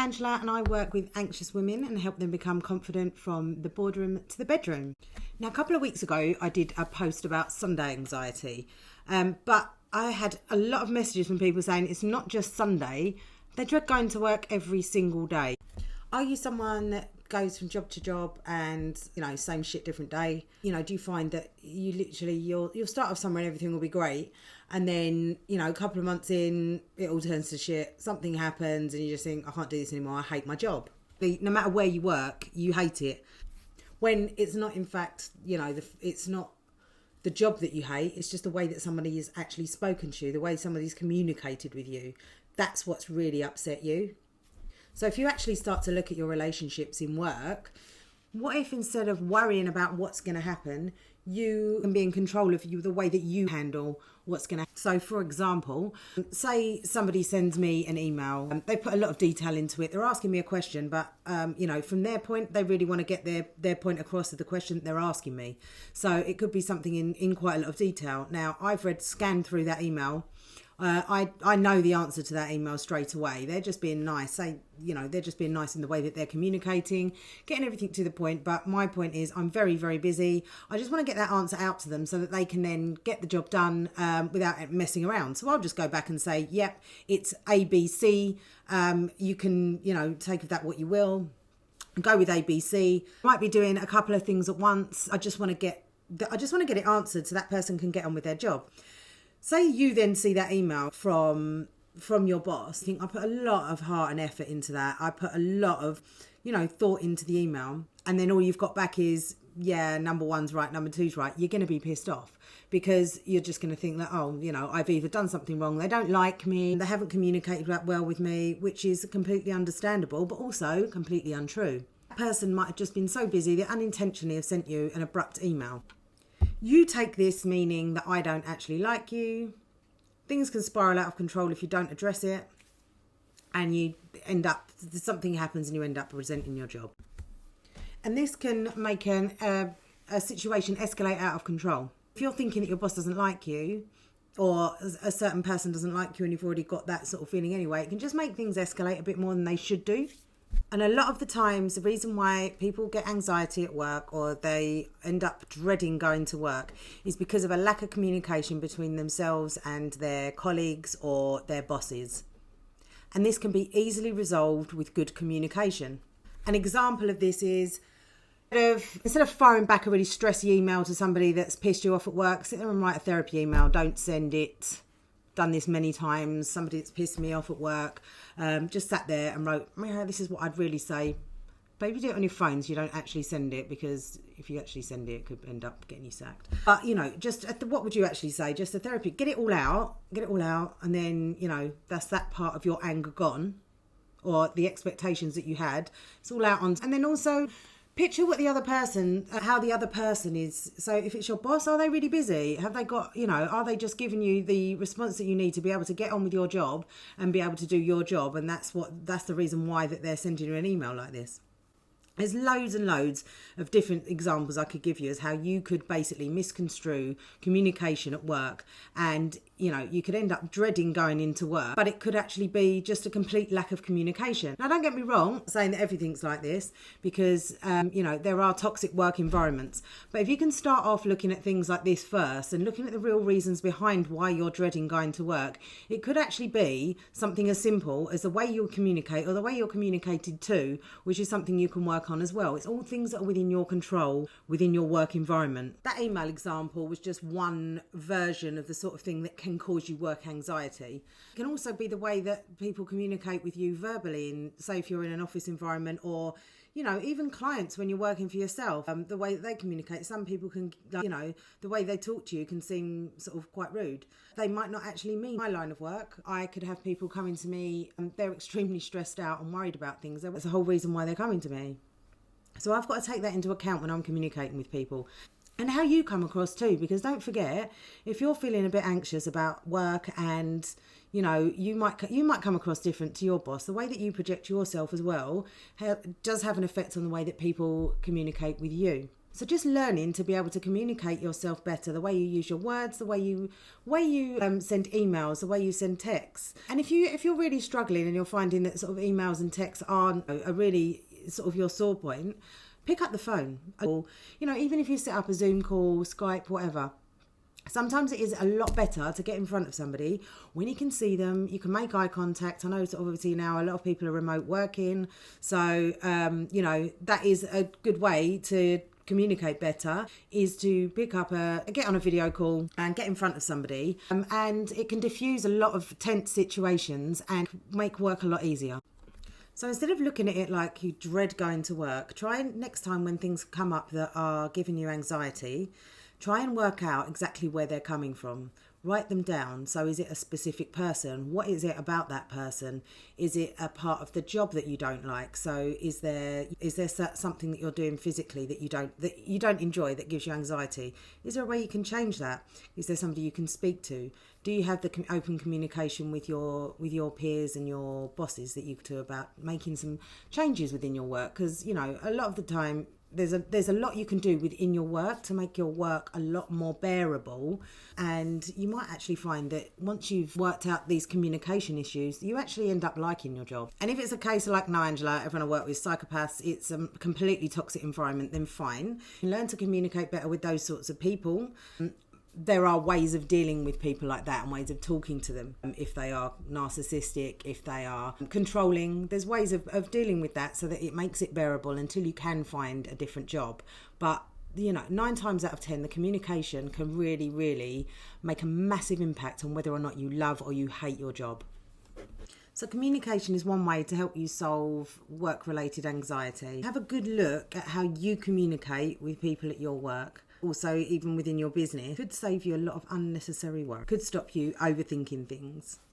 Angela and I work with anxious women and help them become confident from the boardroom to the bedroom. Now, a couple of weeks ago, I did a post about Sunday anxiety, but I had a lot of messages from people saying it's not just Sunday, they dread going to work every single day. Are you someone that goes from job to job and, same shit, different day? Do you find that you'll start off somewhere and everything will be great, and then, a couple of months in, it all turns to shit, something happens and you just think, I can't do this anymore, I hate my job. No matter where you work, you hate it. When it's not, in fact, it's not the job that you hate, it's just the way that somebody has actually spoken to you, the way somebody's communicated with you. That's what's really upset you. So if you actually start to look at your relationships in work, what if instead of worrying about what's going to happen, you can be in control of the way that you handle what's going to happen? So for example, say somebody sends me an email, they put a lot of detail into it, they're asking me a question, but from their point, they really want to get their point across to the question that they're asking me. So it could be something in quite a lot of detail. Now, I've scanned through that email. I know the answer to that email straight away. They're just being nice. They're just being nice in the way that they're communicating, getting everything to the point. But my point is, I'm very, very busy. I just want to get that answer out to them so that they can then get the job done without messing around. So I'll just go back and say, yep, it's ABC. You can, take of that what you will. Go with ABC. Might be doing a couple of things at once. I just want to get it answered so that person can get on with their job. Say you then see that email from your boss. I think I put a lot of heart and effort into that. I put a lot of, thought into the email. And then all you've got back is, yeah, number one's right, number two's right. You're going to be pissed off because you're just going to think that, I've either done something wrong. They don't like me. They haven't communicated that well with me, which is completely understandable, but also completely untrue. That person might have just been so busy they unintentionally have sent you an abrupt email. You take this meaning that I don't actually like you. Things can spiral out of control if you don't address it. And you end up, something happens and you end up resenting your job. And this can make a situation escalate out of control. If you're thinking that your boss doesn't like you, or a certain person doesn't like you and you've already got that sort of feeling anyway, it can just make things escalate a bit more than they should do. And a lot of the times, the reason why people get anxiety at work or they end up dreading going to work is because of a lack of communication between themselves and their colleagues or their bosses. And this can be easily resolved with good communication. An example of this is, instead of firing back a really stressy email to somebody that's pissed you off at work, sit there and write a therapy email. Don't send it. Done this many times. Somebody that's pissed me off at work, just sat there and wrote, this is what I'd really say. But if you do it on your phone, so you don't actually send it, because if you actually send it, it could end up getting you sacked. But, just what would you actually say? Just a therapy, get it all out, and then, that's that part of your anger gone, or the expectations that you had. It's all out on, and then also picture what the other person, how the other person is. So if it's your boss, are they really busy? Have they got, are they just giving you the response that you need to be able to get on with your job and be able to do your job? And that's the reason why that they're sending you an email like this. There's loads and loads of different examples I could give you as how you could basically misconstrue communication at work, and you could end up dreading going into work, but it could actually be just a complete lack of communication. Now, don't get me wrong, saying that everything's like this, because there are toxic work environments, but if you can start off looking at things like this first and looking at the real reasons behind why you're dreading going to work, it could actually be something as simple as the way you communicate or the way you're communicated to, which is something you can work on as well. It's all things that are within your control, within your work environment. That email example was just one version of the sort of thing that can cause you work anxiety. It can also be the way that people communicate with you verbally, and say if you're in an office environment, or even clients when you're working for yourself, the way that they communicate. Some people can, the way they talk to you can seem sort of quite rude. They might not actually mean my line of work. I could have people coming to me and they're extremely stressed out and worried about things. That's the whole reason why they're coming to me. So I've got to take that into account when I'm communicating with people. And how you come across too, because don't forget, if you're feeling a bit anxious about work and, you might come across different to your boss, the way that you project yourself as well does have an effect on the way that people communicate with you. So just learning to be able to communicate yourself better, the way you use your words, the way you send emails, the way you send texts. And if you're really struggling and you're finding that sort of emails and texts aren't a really sort of your sore point, pick up the phone. Or, even if you set up a Zoom call, Skype, whatever. Sometimes it is a lot better to get in front of somebody when you can see them, you can make eye contact. I know sort of obviously now a lot of people are remote working, so that is a good way to communicate better, is to get on a video call and get in front of somebody, and it can diffuse a lot of tense situations and make work a lot easier. So instead of looking at it like you dread going to work, try next time when things come up that are giving you anxiety, try and work out exactly where they're coming from. Write them down. So is it a specific person? What is it about that person? Is it a part of the job that you don't like? So is there something that you're doing physically that you don't enjoy, that gives you anxiety? Is there a way you can change that? Is there somebody you can speak to? Do you have the open communication with your peers and your bosses that you could do about making some changes within your work? Because a lot of the time there's a lot you can do within your work to make your work a lot more bearable, and you might actually find that once you've worked out these communication issues, you actually end up liking your job. And if it's a case of like, no, Angela, everyone I work with is psychopaths, it's a completely toxic environment, then fine. You learn to communicate better with those sorts of people. There are ways of dealing with people like that and ways of talking to them. If they are narcissistic, if they are controlling, there's ways of dealing with that so that it makes it bearable until you can find a different job. But 9 times out of 10, the communication can really, really make a massive impact on whether or not you love or you hate your job. So communication is one way to help you solve work-related anxiety. Have a good look at how you communicate with people at your work. Also, even within your business, could save you a lot of unnecessary work, could stop you overthinking things.